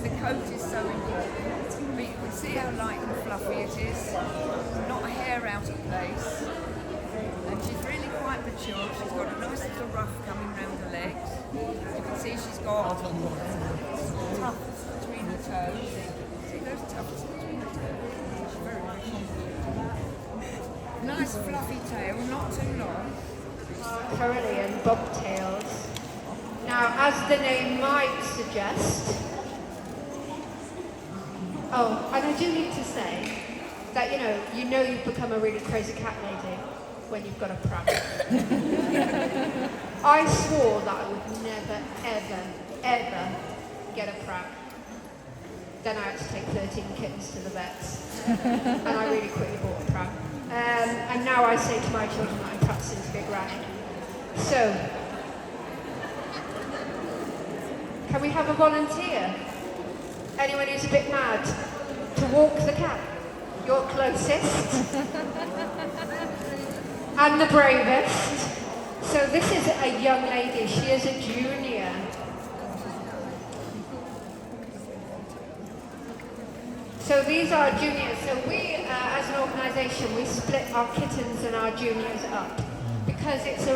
the coat is so important. But you can see how light and fluffy it is. Not a hair out of place. And she's really quite mature. She's got a nice little ruff coming round the legs. You can see she's got tufts between the toes. See those tufts between the toes? She's very nice fluffy tail, not too long. Carillion bobtails. Now, as the name might suggest, and I do need to say that you know you've become a really crazy cat lady when you've got a pram. I swore that I would never, ever, ever get a pram. Then I had to take 13 kittens to the vets, and I really quickly bought a pram. And now I say to my children that I'm practicing to be a granny. So, can we have a volunteer? Anyone who's a bit mad to walk the cat? You're closest. And the bravest. So this is a young lady. She is a junior. So these are juniors. So we, as an organisation, we split our kittens and our juniors up because it's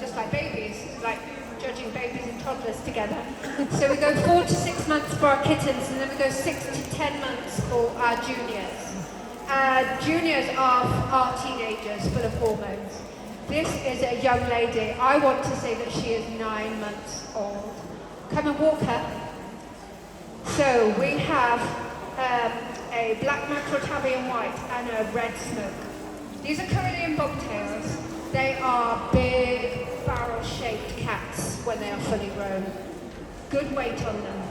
just like babies, like judging babies and toddlers together. So we go 4 to 6 months for our kittens, and then we go 6 to 10 months for our juniors. Juniors are teenagers full of hormones. This is a young lady. I want to say that she is 9 months old. Come and walk her. So we have a black mackerel tabby and white and a red smoke. These are Carillion bobtails. They are big, barrel-shaped cats when they are fully grown. Good weight on them.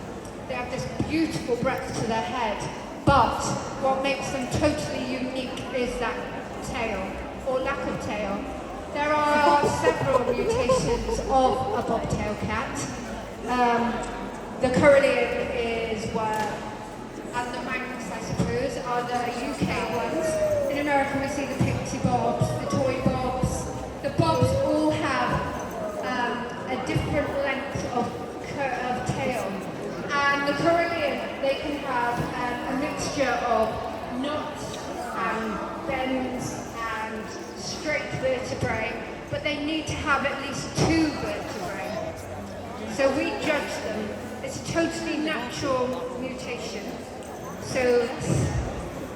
They have this beautiful breadth to their head, but what makes them totally unique is that tail, or lack of tail. There are several mutations of a bobtail cat. The Carillion is one, and the Manx, I suppose, are the UK ones. In America we see the pixie bobs, the toy bobs. The bobs all have a different length of tail. And the Carillion, they can have a mixture of knots and bends and straight vertebrae, but they need to have at least 2 vertebrae. So we judge them. It's a totally natural mutation. So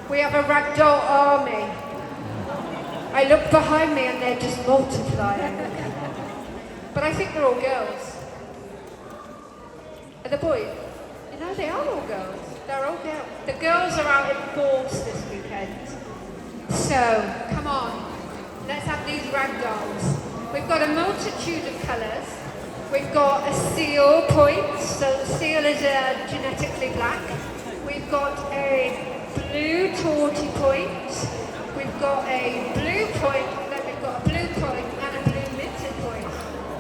we have a ragdoll army. I look behind me and they're just multiplying. But I think they're all girls. Are the boys? They are all girls. They're all girls. The girls are out in force this weekend. So, come on. Let's have these ragdolls. We've got a multitude of colours. We've got a seal point. So the seal is genetically black. We've got a blue torty point. We've got a blue point, then we've got a blue point and a blue minted point.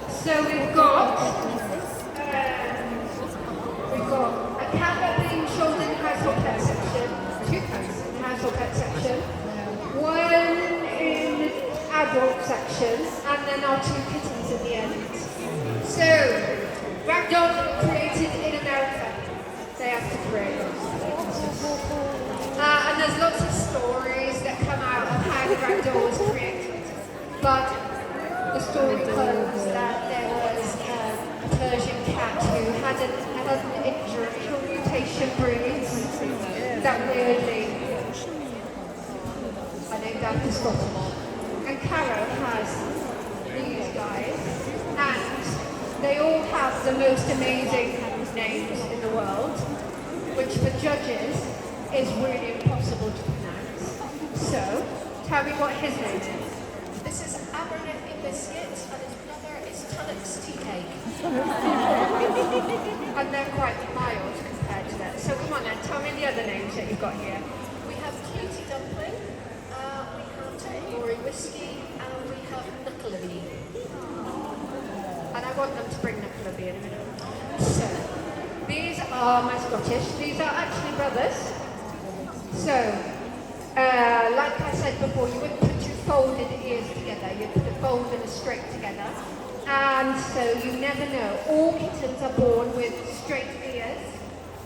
So we've got a cat that being shown in the household pet section, 2 cats in the household pet section, 1 in the adult section, and then our 2 kittens at the end. So, ragdoll created in America. They have to create and there's lots of stories that come out of how the ragdoll was created. But the story goes that there was a Persian cat who had an injury, a mutation breed, that weirdly, I named after Scotland. And Caro has these guys, and they all have the most amazing names in the world, which for judges is really impossible to pronounce. So, tell me what his name is. This is Abernethy Biscuit, and his brother is Tunnocks Tea Cake. And they're quite mild compared to that. So come on then, tell me the other names that you've got here. We have Clutie Dumpling, we have Tandoori Whiskey, and we have Knuckleabee. And I want them to bring Knuckleabee in a minute. So, these are my Scottish. These are actually brothers. So, like I said before, you wouldn't put 2 folded ears together. You'd put a fold and a straight together. And so you never know. All kittens are born with straight ears.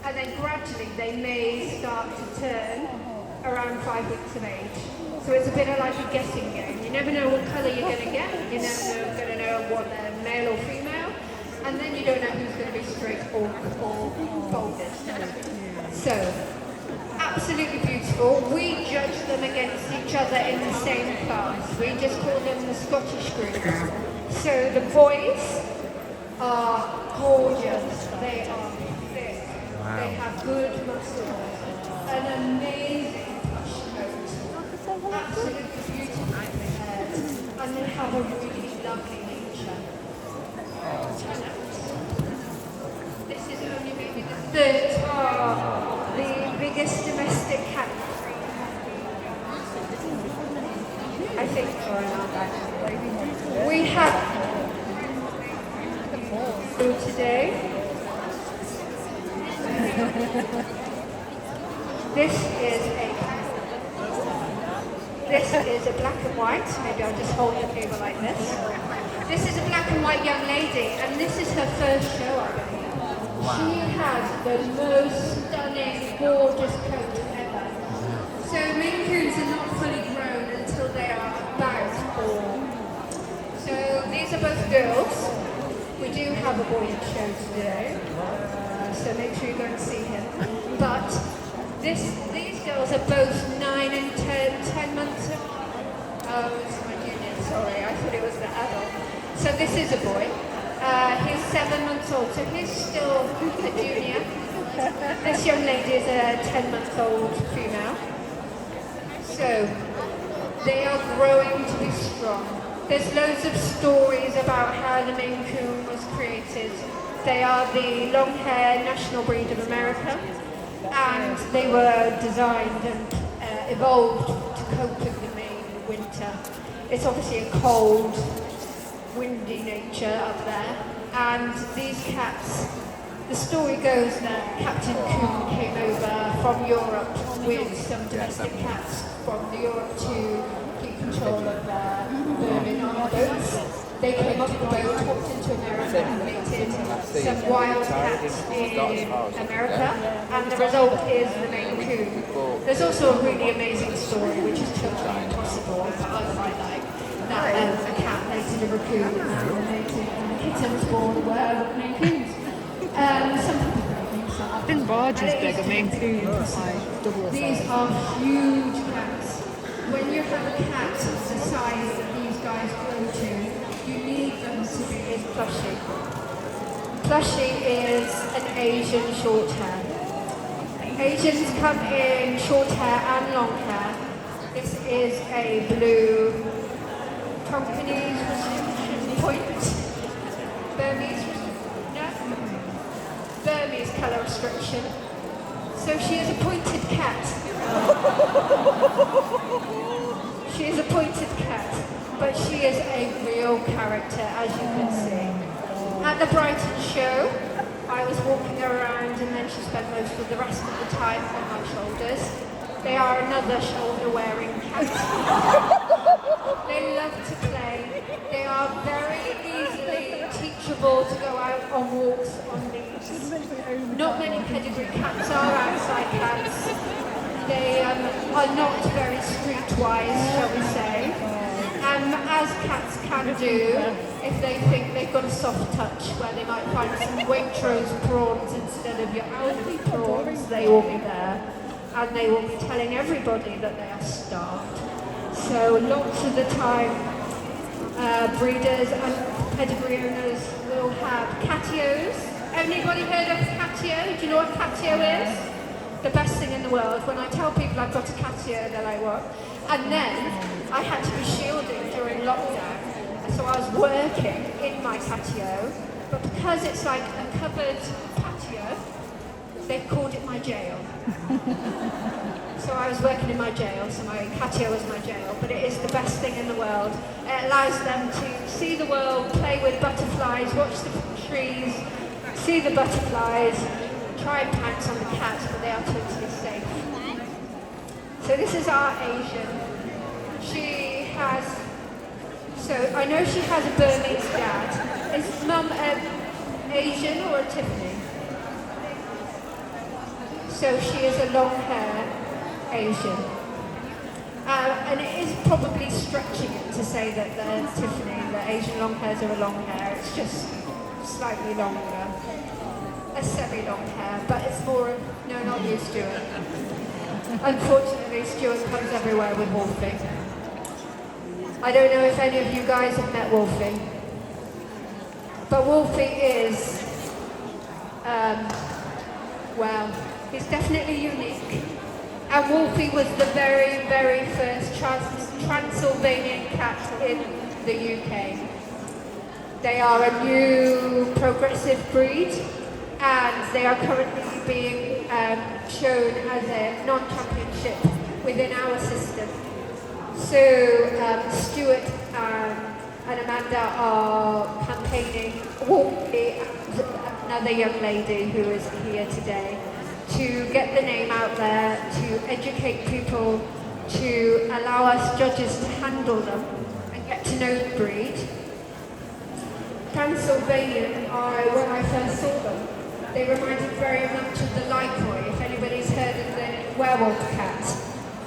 And then gradually they may start to turn around 5 weeks of age. So it's a bit of like a guessing game. You never know what colour you're going to get. You're never going to know what they're male or female. And then you don't know who's going to be straight or folded. So, absolutely beautiful. We judge them against each other in the same class. We just call them the Scottish group. So the boys are gorgeous. They are thick. Wow. They have good muscles. An amazing plush coat. Absolutely beautiful head. And they have a really lovely nature. This is only maybe the third the biggest domestic cat. I think for now. We have today. This is a black and white. Maybe I'll just hold it over like this. This is a black and white young lady, and this is her first show, I believe. Wow. She has the most stunning, gorgeous coat ever. So Maine Coons are not fully grown until they are about 4. So these are both girls. We do have a boy in show today, so make sure you go and see him. But these girls are both 9 and 10 months old. Oh, it's my junior, sorry, I thought it was the adult. So this is a boy. He's 7 months old, so he's still a junior. This young lady is a 10-month-old female. So they are growing to be strong. There's loads of stories about how the Maine Coon was created. They are the long-haired national breed of America, and they were designed and evolved to cope with the Maine winter. It's obviously a cold, windy nature up there, and these cats, the story goes that Captain Coon came over from Europe with some domestic cats from Europe to keep control of vermin on the boats. They came off the boat, hopped into America, and mated some wild cats in America, and the result is the Maine Coon. There's also a really amazing story, which is totally impossible, but I quite like, that a cat mated a raccoon, and the kittens born were Maine Coons. Some people don't think so. I think Barge is bigger, Maine Coon is like double the These size. are huge cats. When you have a cat the size that these guys grow to, you need them to be as plushy. Plushy is an Asian short hair. Asians come in short hair and long hair. This is a blue Tonkinese restriction point. Burmese colour restriction. So she is a pointed cat. She is a pointed cat, but she is a real character, as you can see. At the Brighton show, I was walking around and then she spent most of the rest of the time on my shoulders. They are another shoulder-wearing cat. They love to play. They are very easily teachable to go out on walks on leads. Not many pedigree cats are outside cats. They are not very streetwise, shall we say. As cats can do, if they think they've got a soft touch where they might find some Waitrose prawns instead of your Aldi prawns, they will be there. And they will be telling everybody that they are starved. So lots of the time, breeders and pedigree owners will have catios. Anybody heard of catio? Do you know what catio is? The best thing in the world. When I tell people I've got a catio, they're like, what? And then I had to be shielded during lockdown. And so I was working in my catio, but because it's like a covered patio, they called it my jail. So I was working in my jail, so my catio was my jail, but it is the best thing in the world. It allows them to see the world, play with butterflies, watch the trees, see the butterflies, try and pounce on the cats, but they are totally safe. So this is our Asian. She has, so I know she has a Burmese dad. Is Mum Asian or a Tiffany? So she is a long hair Asian. And it is probably stretching it to say that the Asian long hairs are a long hair. It's just slightly longer. A semi-long hair, but it's more, no, not you, Stuart. Unfortunately, Stuart comes everywhere with Wolfie. I don't know if any of you guys have met Wolfie, but Wolfie is, well, he's definitely unique. And Wolfie was the very, very first Transylvanian cat in the UK. They are a new progressive breed, and they are currently being shown as a non-championship within our system. So Stuart and Amanda are campaigning Wolfie, another young lady who is here today, to get the name out there, to educate people, to allow us judges to handle them and get to know the breed. Transylvanian when I first saw them, they reminded very much of the Lycoi. If anybody's heard of the werewolf cat,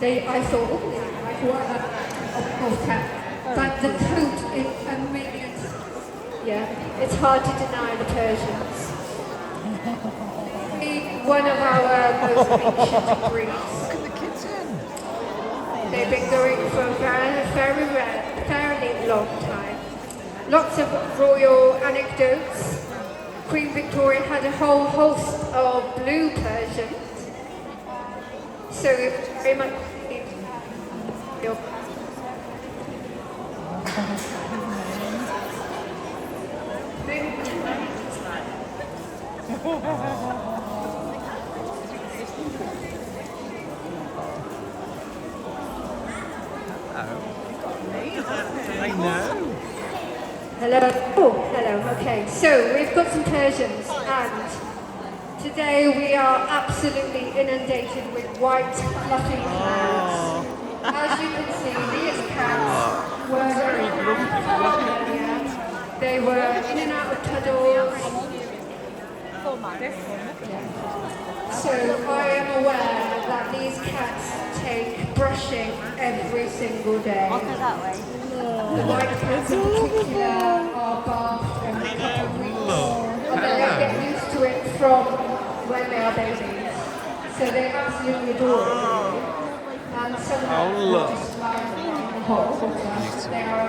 I thought, oh, like a wolf cat. But the coat is amazing. Yeah, it's hard to deny the Persians. One of our most ancient breeds. They've been going for a fairly long time. Lots of royal anecdotes. Queen Victoria had a whole host of blue Persians. So it's very much I know. Hello. Oh, hello. Okay, so we've got some Persians, and today we are absolutely inundated with white, fluffy clouds. As you can see, these cats were very earlier. They were in and out of tunnels. So I am aware that these cats take brushing every single day. The white cats in particular are bathed every couple of weeks. And they don't get used to it from when they are babies. So they absolutely adore it. And some of them just lie in the hot water. They are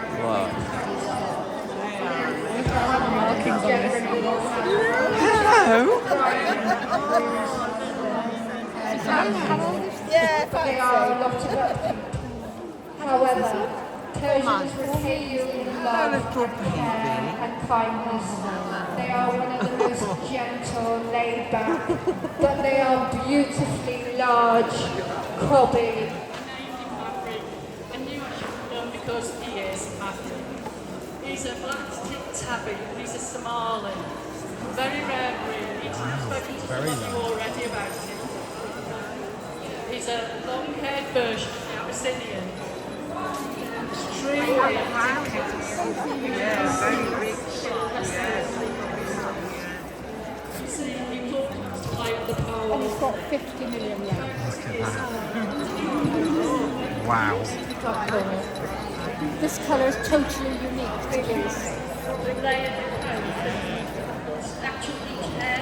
Yeah, they are a lot of upkeep. However, Persians repay you in love and care and kindness. They are one of the most gentle, laid back, but they are beautifully large, cobby. And you should know because he is Matthew. He's a black-tipped tabby, he's a Somali. Very rare breed. I've spoken to some of you already about him. He's a long-haired version of the Abyssinian. Extremely you see, he talks to play with the power. And it's got 50 million young. Wow. This colour is totally unique. It is. They layered the coat. Actually, each hair